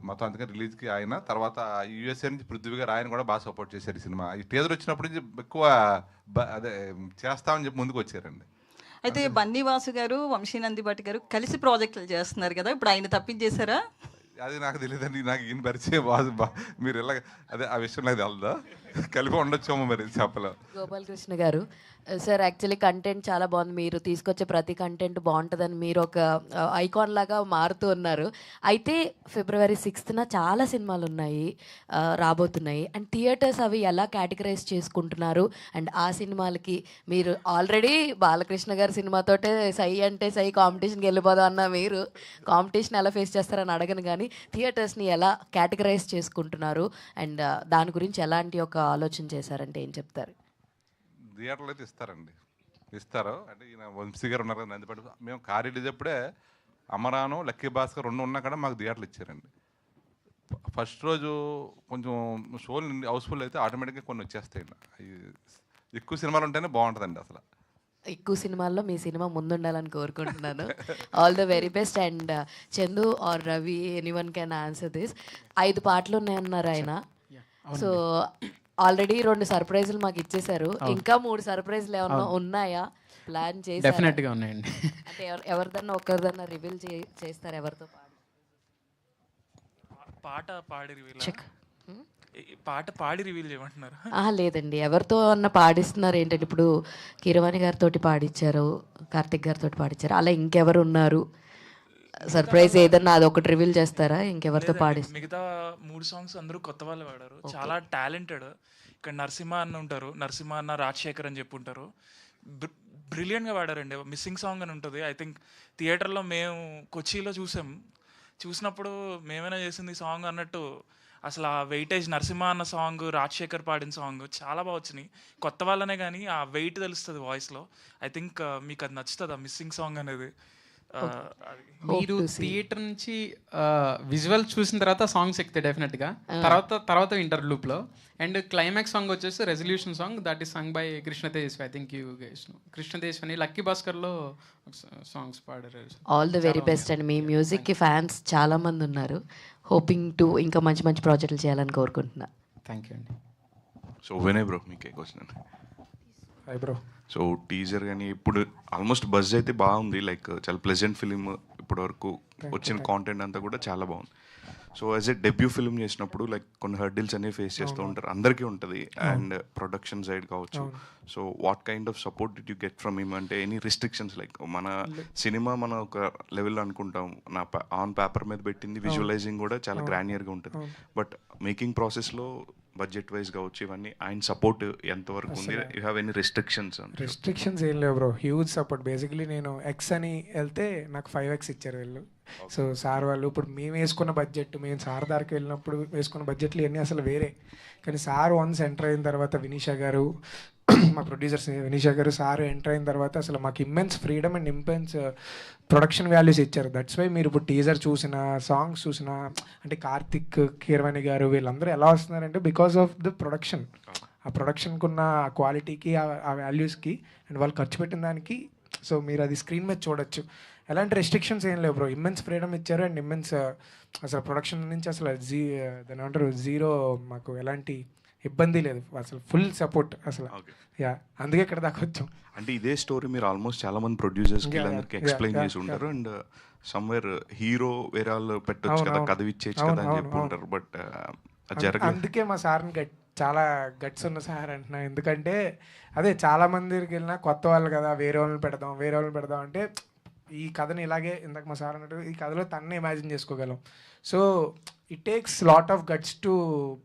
మొత్తం. అందుకని రిలీజ్కి ఆయన తర్వాత యూఎస్ఏ నుంచి పృథ్వీ గారు ఆయన కూడా బాగా సపోర్ట్ చేశారు. ఈ సినిమా ఈ టీజర్ వచ్చినప్పటి నుంచి ఎక్కువ అదే చేస్తామని చెప్పి ముందుకు వచ్చారండి. అయితే బన్నీవాసు గారు, వంశీ నందిబాటి గారు కలిసి ప్రాజెక్టులు చేస్తున్నారు కదా, ఇప్పుడు ఆయన తప్పించేశారా? అది నాకు తెలియదండి, నాకు ఈయన పరిచయం బాగా. మీరు ఇలా అదే ఆ విషయం నాకు తెలదా, కలిపి ఉండొచ్చామో మరి చెప్పలేదు. గోపాలకృష్ణ గారు సార్, యాక్చువల్లీ కంటెంట్ చాలా బాగుంది. మీరు తీసుకొచ్చే ప్రతి కంటెంట్ బాగుంటుందని మీరు ఒక ఐకాన్ లాగా మారుతూ ఉన్నారు. అయితే February 6th చాలా సినిమాలు ఉన్నాయి, రాబోతున్నాయి. అండ్ థియేటర్స్ అవి ఎలా కేటగరైజ్ చేసుకుంటున్నారు? అండ్ ఆ సినిమాలకి మీరు ఆల్రెడీ బాలకృష్ణ గారి సినిమాతోటే సై అంటే సై కాంపిటీషన్కి వెళ్ళిపోదాం అన్న మీరు కాంపిటీషన్ ఎలా ఫేస్ చేస్తారని అడగను, కానీ థియేటర్స్ని ఎలా కేటగరైజ్ చేసుకుంటున్నారు అండ్ దాని గురించి ఎలాంటి ఒక ఆలోచన చేశారంటే ఏం చెప్తారు? థియేటర్లు అయితే ఇస్తారు. అంటే ఈయన వంశీ గారు ఉన్నారు కదా నందిపాటి, మేము కార్ రిలీజ్ అప్పుడే అమరాను, లక్కీ భాస్కర్ 2 ఉన్నా కూడా మాకు థియేటర్లు ఇచ్చారండి. ఫస్ట్ రోజు కొంచెం షోలు హౌస్ఫుల్ అయితే ఆటోమేటిక్గా కొన్ని వచ్చేస్తాయి. ఎక్కువ సినిమాలు ఉంటేనే బాగుంటుందండి. అసలు ఎక్కువ సినిమాల్లో మీ సినిమా ముందుండాలని కోరుకుంటున్నాను. All the very best. And Chandu or Ravi, anyone can answer this. 5 పాటలు ఉన్నాయన్నారు ఆయన. సో ఆల్రెడీ 2 సర్ప్రైజులు మాకు ఇచ్చేసారు, ఇంకా 3 సర్ప్రైజులు ఏమన్నా ఉన్నాయా ప్లాన్ చేసి? డెఫినెట్గా ఉన్నాయండి. అంటే ఎవరిదన్నా ఒకరిదన్నా రివీల్ చేస్తారు? ఎవరితో పాట పాడి రివీల్ చేయమంటున్నారు? లేదండి, ఎవరితో అన్న పాడిస్తున్నారు ఏంటంటే, ఇప్పుడు కీరవాణి గారితో పాడించారు, కార్తిక్ గారితో పాడించారు, అలా ఇంకెవరు ఉన్నారు? సర్ప్రైజ్ ఏదన్నా అదొకటి రివీల్ చేస్తారా? ఇంకెవరితో పాడిస్తారు? మిగతా 3 సాంగ్స్ అందరూ కొత్త వాళ్ళు పాడారు, చాలా టాలెంటెడ్. ఇక్కడ నరసింహ అన్న ఉంటారు, నరసింహ అన్న, రాజశేఖర్ అని చెప్పి ఉంటారు, బ్రిలియంట్గా పాడారండి. మిస్సింగ్ సాంగ్ అని ఉంటుంది, ఐ థింక్ థియేటర్లో మేము కొచ్చిలో చూసినప్పుడు మేమైనా చేసింది ఈ సాంగ్ అన్నట్టు. అసలు ఆ వెయిటేజ్, నరసింహ అన్న సాంగ్, రాజశేఖర్ పాడిన సాంగ్ చాలా బాగా వచ్చినాయి. కొత్త వాళ్ళనే కానీ ఆ వెయిట్ తెలుస్తుంది వాయిస్లో. ఐ థింక్ మీకు అది నచ్చుతుంది, ఆ మిస్సింగ్ సాంగ్ అనేది. మీరు థియేటర్ నుంచి విజువల్ చూసిన తర్వాత సాంగ్స్ ఎక్కితే డెఫినెట్గా తర్వాత ఇంటర్ లూప్లో. అండ్ క్లైమాక్స్ సాంగ్ వచ్చేసి resolution song, that is sung by Krishnatejaswi. I think you guys know Krishnatejaswi అని లక్కీ భాస్కర్లో సాంగ్స్ పాడారు. All the very best. And మీ మ్యూజిక్కి ఫ్యాన్స్ చాలా మంది ఉన్నారు. హోపింగ్ టు ఇంకా మంచి మంచి ప్రాజెక్టులు చేయాలని కోరుకుంటున్నా. థ్యాంక్ యూ అండి. సో వినయ్ బ్రో, మీకే క్వశ్చన్ అండి. Hi bro. సో టీజర్ కానీ ఇప్పుడు ఆల్మోస్ట్ బజ్ అయితే బాగుంది, లైక్ చాలా ప్లెజెంట్ ఫిలిం. ఇప్పటి వరకు వచ్చిన కాంటెంట్ అంతా కూడా చాలా బాగుంది. So as a debut film చేసినప్పుడు లైక్ కొన్ని హర్డిల్స్ అనేవి ఫేస్ చేస్తూ ఉంటారు, అందరికీ ఉంటుంది. అండ్ ప్రొడక్షన్ సైడ్ కావచ్చు. So what kind of support did you get from him? అంటే ఎనీ రిస్ట్రిక్షన్స్? లైక్ మన సినిమా మనం ఒక లెవెల్లో అనుకుంటాం, నా ఆన్ పేపర్ మీద పెట్టింది, విజువలైజింగ్ కూడా చాలా గ్రాండియర్గా ఉంటుంది, బట్ మేకింగ్ ప్రాసెస్లో బడ్జెట్ వైజ్ కావచ్చు ఇవన్నీ ఆయన సపోర్ట్ ఎంతవరకు ఉంది? You have any restrictions? Restrictions ఏం లేవు బ్రో, హ్యూజ్ సపోర్ట్. బేసిక్లీ నేను X అని వెళ్తే నాకు 5X ఇచ్చారు వీళ్ళు. సో సార్ వాళ్ళు ఇప్పుడు మేము వేసుకున్న బడ్జెట్, మేము సార్ దగ్గరికి వెళ్ళినప్పుడు వేసుకున్న బడ్జెట్లు ఇవన్నీ అసలు వేరే. కానీ సార్ వన్స్ ఎంటర్ అయిన తర్వాత వినీషా గారు, మా ప్రొడ్యూసర్స్ వినీషా గారు, సార్ ఎంటర్ అయిన తర్వాత అసలు మాకు immense freedom and immense production values ఇచ్చారు. దట్స్ వై మీరు ఇప్పుడు టీజర్ చూసిన, సాంగ్స్ చూసిన, అంటే కార్తిక్, కీరవాణి గారు వీళ్ళందరూ ఎలా వస్తున్నారంటే బికాస్ ఆఫ్ ద ప్రొడక్షన్. ఆ ప్రొడక్షన్కి ఉన్న క్వాలిటీకి, ఆ వాల్యూస్కి, అండ్ వాళ్ళు ఖర్చు పెట్టిన దానికి సో మీరు అది స్క్రీన్ మీద చూడొచ్చు. ఎలాంటి రెస్ట్రిక్షన్స్ ఏం లేవు బ్రో, ఇమ్మెన్స్ ఫ్రీడమ్ ఇచ్చారు అండ్ ఇమ్మెన్స్ అసలు ప్రొడక్షన్ నుంచి అసలు దాని ఏమంటారు జీరో, మాకు ఎలాంటి ఇబ్బంది లేదు, అసలు ఫుల్ సపోర్ట్ అసలు. యా, అందుకే ఇక్కడ దాకా వచ్చాం. అంటే ఇదే స్టోరీ మీరు ఆల్మోస్ట్ చాలా మంది ప్రొడ్యూసర్స్కి అందరికి ఎక్స్ప్లెయిన్ చేసి ఉంటారు, అండ్ సమ్వేర్ హీరో వేరే వాళ్ళు పెట్టొచ్చు కదా, కథ ఇచ్చేచ్చు కదా అని చెప్పి ఉంటారు, బట్ అందుకే మా సార్ని చాలా గట్స్ ఉన్న సార్ అంటున్నా. ఎందుకంటే అదే చాలా మంది దగ్గరికి వెళ్ళినా కొత్త వాళ్ళు కదా, వేరే వాళ్ళని పెడదాం అంటే ఈ కథని ఇలాగే ఇందాక మా సార్ అన్నట్టు ఈ కథలో తన్నే ఇమాజిన్ చేసుకోగలం. So it takes lot of guts to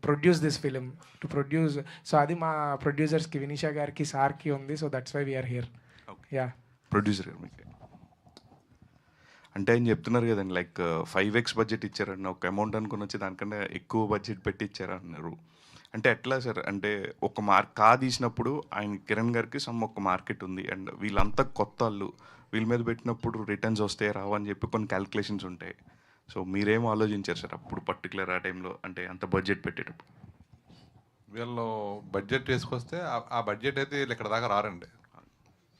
produce this film, to produce. So అది మా ప్రొడ్యూసర్స్కి వినీషా గారికి సార్కి ఉంది. So that's why we are here. Yeah, producer గారు మీకు అంటే ఆయన చెప్తున్నారు కదండి, లైక్ 5x బడ్జెట్ ఇచ్చారన్న ఒక అమౌంట్ అనుకుని వచ్చి దానికన్నా ఎక్కువ బడ్జెట్ పెట్టి ఇచ్చారన్నారు. అంటే ఎట్లా సార్, అంటే ఒక తీసినప్పుడు ఆయన కిరణ్ గారికి ఒక మార్కెట్ ఉంది, అండ్ వీళ్ళంతా కొత్త వాళ్ళు, వీళ్ళ మీద పెట్టినప్పుడు రిటర్న్స్ వస్తాయి రావు అని చెప్పి కొన్ని క్యాలిక్యులేషన్స్ ఉంటాయి. సో మీరేమో ఆలోచించారు సార్ అప్పుడు పర్టికులర్ ఆ టైంలో, అంటే అంత బడ్జెట్ పెట్టేటప్పుడు? వీళ్ళు బడ్జెట్ వేసుకొస్తే ఆ బడ్జెట్ అయితే వీళ్ళు ఇక్కడ దాకా రారండి.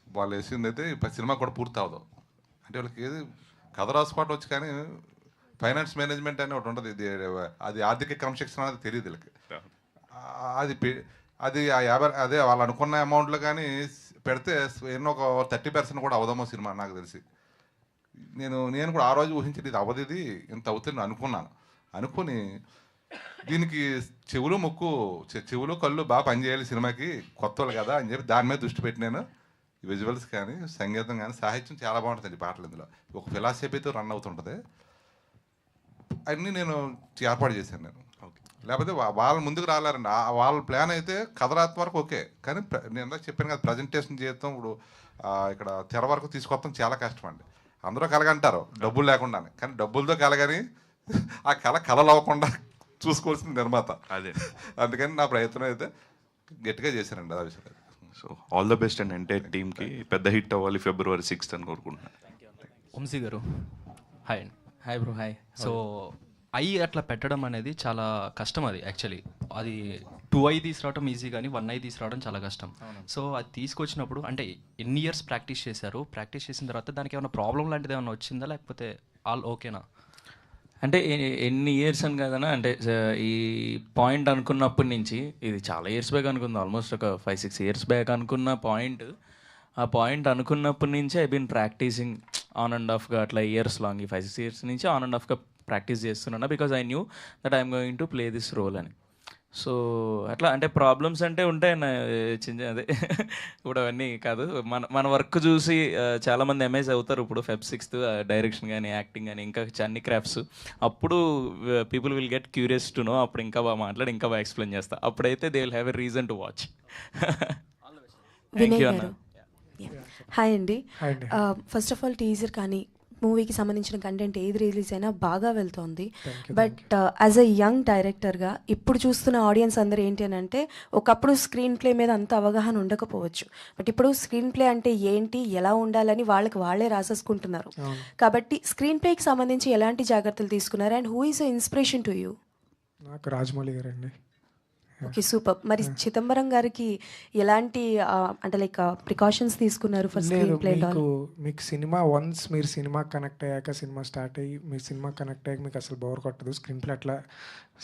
వాళ్ళు వేసింది అయితే సినిమా కూడా పూర్తి అవ్వదు. అంటే వాళ్ళకి ఏది కథ రాసుకోవటం వచ్చి కానీ ఫైనాన్స్ మేనేజ్మెంట్ అని ఒకటి ఉంటుంది, అది ఆర్థిక క్రమశిక్షణ అనేది తెలియదు వీళ్ళకి. అది ఆ 50 అదే వాళ్ళు అనుకున్న అమౌంట్లో కానీ పెడితే ఎన్నో ఒక 30% కూడా అవదమో సినిమా నాకు తెలిసి. నేను కూడా ఆ రోజు ఊహించి ఇది అవ్వదు, ఇది ఇంత అవుతుంది అనుకున్నాను. అనుకుని దీనికి చెవులు కళ్ళు బాగా పనిచేయాలి సినిమాకి, కొత్త వాళ్ళు కదా అని చెప్పి దాని మీద దృష్టి పెట్టినాను. విజువల్స్ కానీ సంగీతం కానీ సాహిత్యం చాలా బాగుంటుంది పాటలు. ఇందులో ఒక ఫిలాసఫీతో రన్ అవుతుంటుంది. అన్నీ నేను ఏర్పాటు చేశాను నేను. లేకపోతే వాళ్ళు ముందుకు రాలేరండి. వాళ్ళ ప్లాన్ అయితే కథ రాత వరకు ఓకే, కానీ నేను ఇందాక చెప్పాను కదా ప్రజెంటేషన్ చేస్తాం ఇప్పుడు ఇక్కడ తెర వరకు తీసుకొస్తాం చాలా కష్టం అండి. అందరూ కలగంటారు డబ్బులు లేకుండానే, కానీ డబ్బులతో కలగని ఆ కళలు అవ్వకుండా చూసుకోవాల్సింది నిర్మాత. అదే అందుకని నా ప్రయత్నం అయితే గట్టిగా చేశానండి ఆ విషయం. So all the best and entire టీమ్కి పెద్ద హిట్ అవ్వాలి February 6th అని కోరుకుంటున్నాను. వంశీ గారు హాయ్ అండి. Hi bro. హాయ్. సో అట్లా పెట్టడం అనేది చాలా కష్టం. అది యాక్చువల్లీ అది 2 తీసుకురావడం ఈజీ, కానీ 1 తీసుకురావడం చాలా కష్టం. సో అది తీసుకొచ్చినప్పుడు అంటే ఎన్ని ఇయర్స్ ప్రాక్టీస్ చేశారు? ప్రాక్టీస్ చేసిన తర్వాత దానికి ఏమైనా ప్రాబ్లం లాంటిది ఏమైనా వచ్చిందా, లేకపోతే ఆల్ ఓకేనా? అంటే ఎన్ని ఇయర్స్ అని కదనా, అంటే ఈ పాయింట్ అనుకున్నప్పటి నుంచి, ఇది చాలా ఇయర్స్ బ్యాక్ అనుకుంది, ఆల్మోస్ట్ ఒక 5-6 ఇయర్స్ బ్యాక్ అనుకున్న పాయింట్. ఆ పాయింట్ అనుకున్నప్పటి నుంచి I been practising on and ఆఫ్గా, అట్లా ఇయర్స్ లాంగ్, ఈ 5-6 ఇయర్స్ నుంచి ఆన్ అండ్ ఆఫ్గా ప్రాక్టీస్ చేస్తున్నాను. Because I knew that I'm going to play this role అని. సో అట్లా అంటే ప్రాబ్లమ్స్ అంటే ఉంటాయి చిన్న, అదే ఇప్పుడు అవన్నీ కాదు. మన వర్క్ చూసి చాలామంది అమేజ్ అవుతారు. ఇప్పుడు Feb 6th డైరెక్షన్ కానీ యాక్టింగ్ కానీ ఇంకా అన్ని క్రాఫ్ట్స్, అప్పుడు people will get curious to know. అప్పుడు ఇంకా బాగా మాట్లాడి ఇంకా బాగా ఎక్స్ప్లెయిన్ చేస్తా. అప్పుడైతే they will have a reason to watch. Thank you అన్న. హాయ్ అండి. ఫస్ట్ ఆఫ్ ఆల్ టీజర్ కానీ మూవీకి సంబంధించిన కంటెంట్ ఏది రిలీజ్ అయినా బాగా వెళ్తోంది. బట్ యాజ్ అ యంగ్ డైరెక్టర్గా ఇప్పుడు చూస్తున్న ఆడియన్స్ అందరూ ఏంటి అని అంటే, ఒకప్పుడు స్క్రీన్ ప్లే మీద అంత అవగాహన ఉండకపోవచ్చు, బట్ ఇప్పుడు స్క్రీన్ ప్లే అంటే ఏంటి, ఎలా ఉండాలని వాళ్ళే రాసేసుకుంటున్నారు. కాబట్టి స్క్రీన్ ప్లేకి సంబంధించి ఎలాంటి జాగ్రత్తలు తీసుకున్నారు, and who is inspiration to you? నాకు రాజమౌళి గారు అండి. Okay, super. మరి చిదంబరం గారికి ఎలాంటి అంటే లైక్ ప్రికాషన్స్ తీసుకున్నారు ఫర్ స్క్రీన్ ప్లే? మీకు సినిమా వన్స్ మీరు సినిమా కనెక్ట్ అయ్యాక, సినిమా స్టార్ట్ అయ్యి మీరు సినిమా కనెక్ట్ అయ్యాక మీకు అసలు బోర్ కొట్టదు. స్క్రీన్ ప్లే అట్లా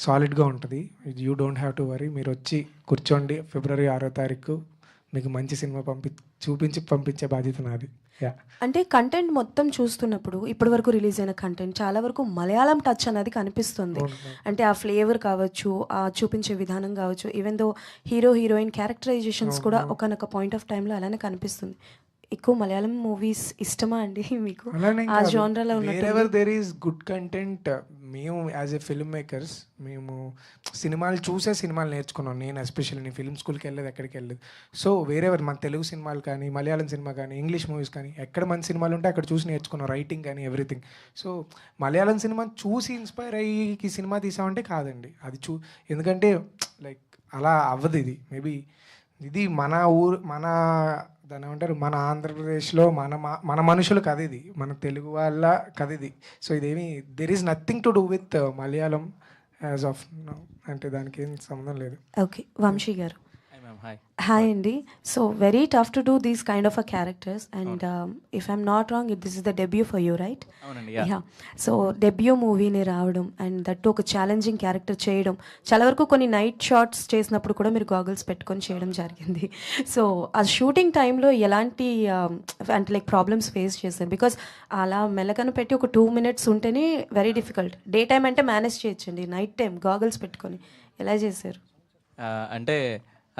సాలిడ్గా ఉంటుంది. You don't have to worry. మీరు వచ్చి కూర్చోండి, February 6th మీకు మంచి సినిమా చూపించి పంపించే బాధ్యత నాది. అంటే కంటెంట్ మొత్తం చూస్తున్నప్పుడు ఇప్పటి వరకు రిలీజ్ అయిన కంటెంట్ చాలా వరకు మలయాళం టచ్ అనేది కనిపిస్తుంది. అంటే ఆ ఫ్లేవర్ కావచ్చు, ఆ చూపించే విధానం కావచ్చు, ఈవెన్ దో హీరోయిన్ క్యారెక్టరైజేషన్స్ కూడా ఒకనొక పాయింట్ ఆఫ్ టైంలో అలానే కనిపిస్తుంది. ఎక్కువ మలయాళం మూవీస్ ఇష్టమా అండి మీకు? ఆ జానరాలో wherever there is good content. మేము యాజ్ ఎ ఫిల్మ్ మేకర్స్ మేము సినిమాలు చూసే సినిమాలు నేర్చుకున్నాం. నేను ఎస్పెషల్లీ నేను ఫిల్మ్ స్కూల్కి వెళ్ళలేదు, ఎక్కడికి వెళ్ళలేదు. సో వేరెవర్ మన తెలుగు సినిమాలు కానీ, మలయాళం సినిమా కానీ, ఇంగ్లీష్ మూవీస్ కానీ, ఎక్కడ మంచి సినిమాలు ఉంటే అక్కడ చూసి నేర్చుకున్నాం, రైటింగ్ కానీ ఎవ్రీథింగ్. సో మలయాళం సినిమా చూసి ఇన్స్పైర్ అయ్యి సినిమా తీసామంటే కాదండి. అది ఎందుకంటే లైక్ అలా అవ్వదు. ఇది మేబీ ఇది మన దాని ఏమంటారు, మన ఆంధ్రప్రదేశ్లో మన మనుషులు కథ ఇది, మన తెలుగు వాళ్ళ కథ ఇది. సో ఇదేమి there is nothing to do with Malayalam as of now. అంటే దానికి ఏం సంబంధం లేదు. ఓకే, వంశీ గారు. హాయ్. హాయ్ అండి. So very tough to do these kind of a characters and if I'm not wrong this is the debut for you, right? అవునండి. Yeah. So debut మూవీని రావడం అండ్ దట్ ఒక ఛాలెంజింగ్ క్యారెక్టర్ చేయడం, చాలా వరకు కొన్ని night shots చేసినప్పుడు కూడా మీరు గాగుల్స్ పెట్టుకొని చేయడం జరిగింది. సో ఆ షూటింగ్ టైంలో ఎలాంటి అంటే లైక్ ప్రాబ్లమ్స్ ఫేస్ చేశారు? బికాస్ అలా మెల్లకను పెట్టి ఒక 2 minutes ఉంటేనే వెరీ డిఫికల్ట్. డే టైం అంటే మేనేజ్ చేయొచ్చండి, నైట్ టైం గాగుల్స్ పెట్టుకొని ఎలా చేశారు? అంటే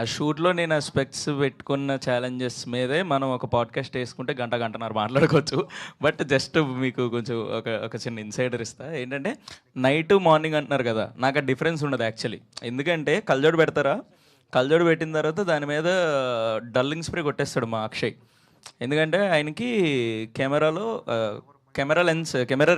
ఆ షూట్లో నేను ఆ స్పెక్స్ పెట్టుకున్న ఛాలెంజెస్ మీదే మనం ఒక పాడ్కాస్ట్ వేసుకుంటే గంటన్నర మాట్లాడుకోవచ్చు. బట్ జస్ట్ మీకు కొంచెం ఒక చిన్న ఇన్సైడర్ ఇస్తా. ఏంటంటే నైట్ మార్నింగ్ అంటున్నారు కదా, నాకు ఆ డిఫరెన్స్ ఉండదు యాక్చువల్లీ. ఎందుకంటే కళ్ళజోడు పెడతారా, కళ్ళజోడు పెట్టిన తర్వాత దాని మీద డల్లింగ్ స్ప్రే కొట్టేస్తాడు మా అక్షయ్. ఎందుకంటే ఆయనకి కెమెరా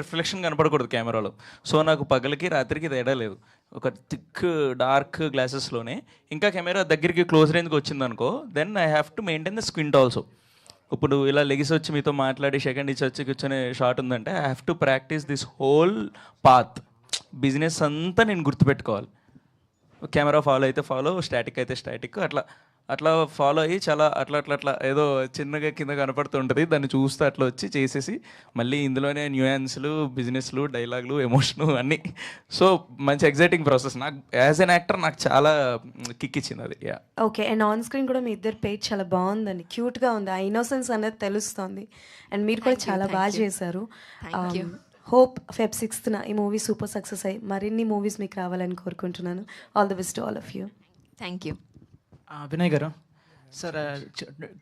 రిఫ్లెక్షన్ కనపడకూడదు కెమెరాలో. సో నాకు పగలకి రాత్రికి తేడా లేదు. ఒక థిక్ డార్క్ గ్లాసెస్లోనే ఇంకా కెమెరా దగ్గరికి క్లోజ్ రేంజ్కి వచ్చిందనుకో, then I have to maintain the squint also. ఇప్పుడు ఇలా లెగిసి వచ్చి మీతో మాట్లాడి సెకండ్ ఇచ్చి వచ్చి కూర్చొని షాట్ ఉందంటే I have to practice this whole path. Business అంతా నేను గుర్తుపెట్టుకోవాలి. కెమెరా ఫాలో అయితే ఫాలో, స్టాటిక్ అయితే స్టాటిక్, అట్లా ఫాలో అయ్యి చాలా అట్లా ఏదో చిన్నగా కింద కనపడుతుంటుంది. దాన్ని చూస్తూ అట్లా వచ్చి చేసేసి మళ్ళీ ఇందులోనే న్యూయాన్స్లు, బిజినెస్లు, డైలాగులు, ఎమోషను అన్నీ. సో మంచి ఎగ్జైటింగ్ ప్రాసెస్. నాకు యాజ్ ఎన్ యాక్టర్ నాకు చాలా కిక్ ఇచ్చింది అది. Yeah. Okay. And on screen కూడా మీ ఇద్దరు పేజ్ చాలా బాగుందండి, క్యూట్గా ఉంది. ఆ ఇన్నోసెన్స్ అనేది తెలుస్తుంది. అండ్ మీరు కూడా చాలా బాగా చేశారు. హోప్ Feb 6th ఈ మూవీ సూపర్ సక్సెస్ అయ్యి మరిన్ని మూవీస్ మీకు రావాలని కోరుకుంటున్నాను. All the best to all of you. Thank you. Vinay గారు, సార్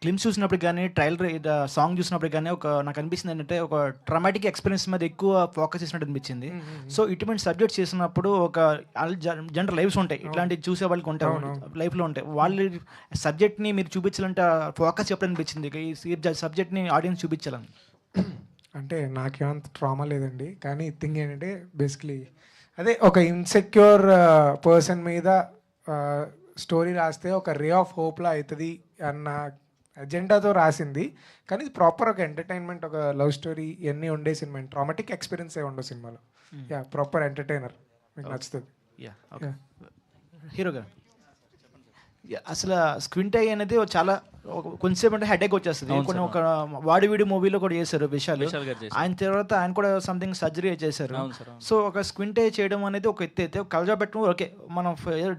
క్లిమ్స్ చూసినప్పుడు కానీ ట్రైలర్ సాంగ్ చూసినప్పుడు కానీ నాకు అనిపిస్తుంది ఏంటంటే ఒక ట్రమాటిక్ ఎక్స్పీరియన్స్ మీద ఎక్కువ ఫోకస్ చేసినట్టు అనిపించింది. సో ఇటువంటి సబ్జెక్ట్ చేసినప్పుడు ఒక జనరల్ లైఫ్స్ ఉంటాయి, ఇట్లాంటివి చూసే వాళ్ళకి ఉంటాయి, లైఫ్లో ఉంటాయి. వాళ్ళు సబ్జెక్ట్ని మీరు చూపించాలంటే ఫోకస్ ఎప్పుడు అనిపించింది ఈ సబ్జెక్ట్ని ఆడియన్స్ చూపించాలని? అంటే నాకేమంత ట్రామా లేదండి, కానీ థింగ్ ఏంటంటే బేసిక్లీ అదే ఒక ఇన్సెక్యూర్ పర్సన్ మీద స్టోరీ రాస్తే ఒక రే ఆఫ్ హోప్లా అవుతుంది అన్న అజెండాతో రాసింది. కానీ ఇది ప్రాపర్ ఒక ఎంటర్టైన్మెంట్, ఒక లవ్ స్టోరీ ఇవన్నీ ఉండే సినిమా. ట్రామాటిక్ ఎక్స్పీరియన్స్ ఏ ఉండవు సినిమాలో. యా, ప్రాపర్ ఎంటర్టైనర్, మీకు నచ్చుతుంది. హీరో గారు, అసలు స్క్వింట్ ఐ అనేది చాలా కొంచెంసేపు అంటే హెడేక్ వచ్చేస్తుంది. కొన్ని ఒక వాడివీడి మూవీలో కూడా చేశారు విశాల్. ఆయన తర్వాత ఆయన కూడా సంథింగ్ సర్జరీ చేశారు. సో ఒక స్క్వింట్ ఐ చేయడం అనేది ఒక ఎత్తు అయితే, కళ్ళజోడు పెట్టడం ఓకే మనం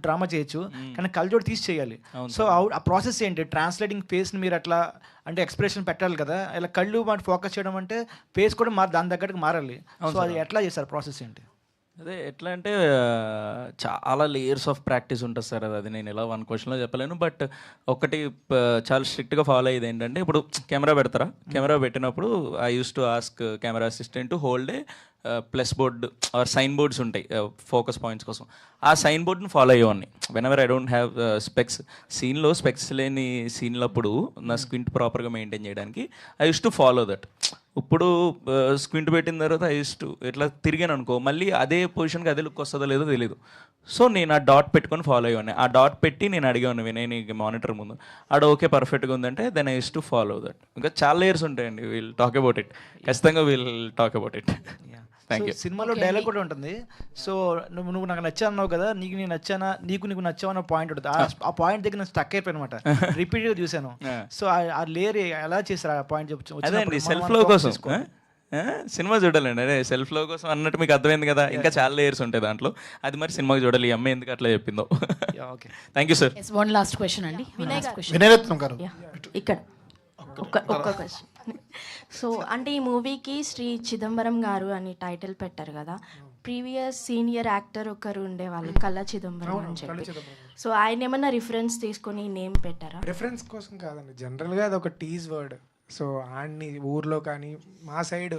డ్రామా చేయొచ్చు, కానీ కళ్ళజోడు తీసి చేయాలి. సో ఆ ప్రాసెస్ ఏంటి? ట్రాన్స్లేటింగ్ ఫేస్ని మీరు అట్లా అంటే ఎక్స్ప్రెషన్ పెట్టాలి కదా, ఇలా కళ్ళు మాట ఫోకస్ చేయడం అంటే ఫేస్ కూడా దాని దగ్గరకు మారాలి. సో అది ఎట్లా చేస్తారు, ప్రాసెస్ ఏంటి? అదే ఎట్లా అంటే చాలా లేయర్స్ ఆఫ్ ప్రాక్టీస్ ఉంటుంది సార్. అది నేను ఇలా 1 questionలో చెప్పలేను. బట్ ఒకటి చాలా స్ట్రిక్ట్గా ఫాలో అయ్యేది ఏంటంటే, ఇప్పుడు కెమెరా పెడతారా, కెమెరా పెట్టినప్పుడు I use to ask camera assistant to hold a plus board or sign boards ఉంటాయి ఫోకస్ పాయింట్స్ కోసం. ఆ సైన్ బోర్డ్ని ఫాలో అయ్యేవాడిని whenever I don't have specs. సీన్లో స్పెక్స్ లేని సీన్లప్పుడు నా స్క్వింట్ ప్రాపర్గా మెయింటైన్ చేయడానికి I use to follow that. ఇప్పుడు స్క్వింట్ పెట్టిన తర్వాత ఐ యూస్ టు ఇట్లా తిరిగాను అనుకో, మళ్ళీ అదే పొజిషన్కి అదే లుక్ వస్తుందో లేదో తెలియదు. సో నేను ఆ డాట్ పెట్టుకొని ఫాలో అయ్యాను. ఆ డాట్ పెట్టి నేను అడిగాను వినయ్ మానిటర్ ముందు, ఆడ ఓకే పర్ఫెక్ట్గా ఉందంటే then I use to follow that. ఇంకా చాలా లేయర్స్ ఉంటాయండి, విల్ టాక్ అబౌట్ ఇట్. ఖచ్చితంగా will talk about it. Thank you. సినిమాలో డైలాగ్ కూడా ఉంటుంది. సో నువ్వు నాకు నచ్చా అన్నావు కదా, నీకు నచ్చానా, నీకు నచ్చావు అన్న పాయింట్ ఉంటుంది. ఆ పాయింట్ దగ్గర నేను స్టక్ అయిపోయి అనమాట. రిపీట్గా చూశాను. సో ఆ లేయర్ ఎలా చేశారు ఆ పాయింట్? అదే అండి, సెల్ఫ్ లో కోసం సినిమా చూడాలండి. అదే సెల్ఫ్ లో కోసం అన్నట్టు మీకు అర్థమైంది కదా. ఇంకా చాలా లేయర్స్ ఉంటాయి దాంట్లో. అది మరి సినిమాకి చూడాలి. ఈ అమ్మాయి ఎందుకు అట్లా చెప్పిందో. Thank you sir. One last question అండి. వినయరత్నం గారు, ఇక్కడ ఒక్క క్వశ్చన్. సో అంటే ఈ మూవీకి శ్రీ చిదంబరం గారు అని టైటిల్ పెట్టారు కదా, ప్రీవియస్ సీనియర్ యాక్టర్ ఒకరు ఉండేవాళ్ళు కళా చిదంబరం అని చెప్పి. సో ఆయన ఏమన్నా రిఫరెన్స్ తీసుకొని నేమ్ పెట్టారా? రిఫరెన్స్ కోసం కాదండి, జనరల్గా అది ఒక టీజ్ వర్డ్. సో ఆయన్ని ఊర్లో కానీ మా సైడ్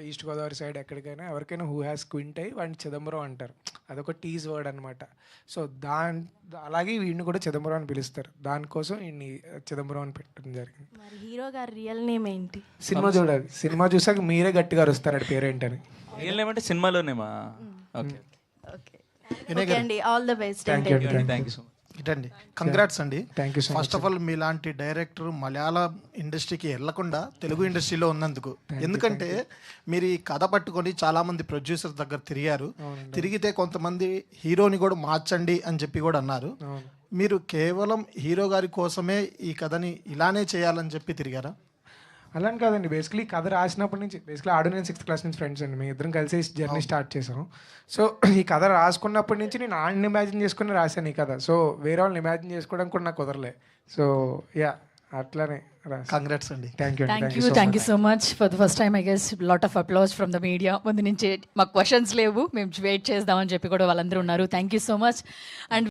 ఈస్ట్ గోదావరి సైడ్ ఎక్కడికైనా ఎవరికైనా హూ హ్యాస్ క్వింట్ అయ్యి వాడిని చిదంబరం అంటారు. అదొక టీజ్ వర్డ్ అనమాట. సో అలాగే వీడిని కూడా చిదంబరం అని పిలుస్తారు. దానికోసం వీడిని చిదంబరం అని పెట్టడం జరిగింది. మరి హీరో గారి రియల్ నేమ్ ఏంటి? సినిమా చూడాలి, సినిమా చూసాక మీరే గట్టిగా వస్తారు అది పేరేంటని. రియల్ నేమ్ అంటే సినిమాలోనేమా? ఓకే ఓకే అండి, all the best. Thank you. Thank you so much. ఇటండి కంగ్రాట్స్ అండి. Thank you so much. First of all మీలాంటి డైరెక్టర్ మలయాళ ఇండస్ట్రీకి వెళ్లకుండా తెలుగు ఇండస్ట్రీలో ఉన్నందుకు. ఎందుకంటే మీరు ఈ కథ పట్టుకొని చాలామంది ప్రొడ్యూసర్ దగ్గర తిరిగారు. తిరిగితే కొంతమంది హీరోని కూడా మార్చండి అని చెప్పి కూడా అన్నారు. మీరు కేవలం హీరో గారి కోసమే ఈ కథని ఇలానే చేయాలని చెప్పి తిరిగారా? అలా అని కాదండి, బేసిక్లీ కథ రాసినప్పటి నుంచి బేసిక్లీ ఆడు నేను 6th క్లాస్ నుంచి ఫ్రెండ్స్ అండి, మేము ఇద్దరం కలిసి జర్నీ స్టార్ట్ చేసాం. సో ఈ కథ రాసుకున్నప్పటి నుంచి నేను ఆడిని ఇమాజిన్ చేసుకుని రాశాను ఈ కథ. సో వేరే వాళ్ళని ఇమాజిన్ చేసుకోవడానికి కూడా నాకు కుదరలే. సో యా అట్లానే కంగ్రాట్స్ అండి. Thank you. Thank you so much. For the first time I guess lot of applause from the media. ముందు నుంచి మాకు క్వశ్చన్స్ లేవు, మేము వెయిట్ చేద్దామని చెప్పి కూడా వాళ్ళందరూ ఉన్నారు. Thank you so much. And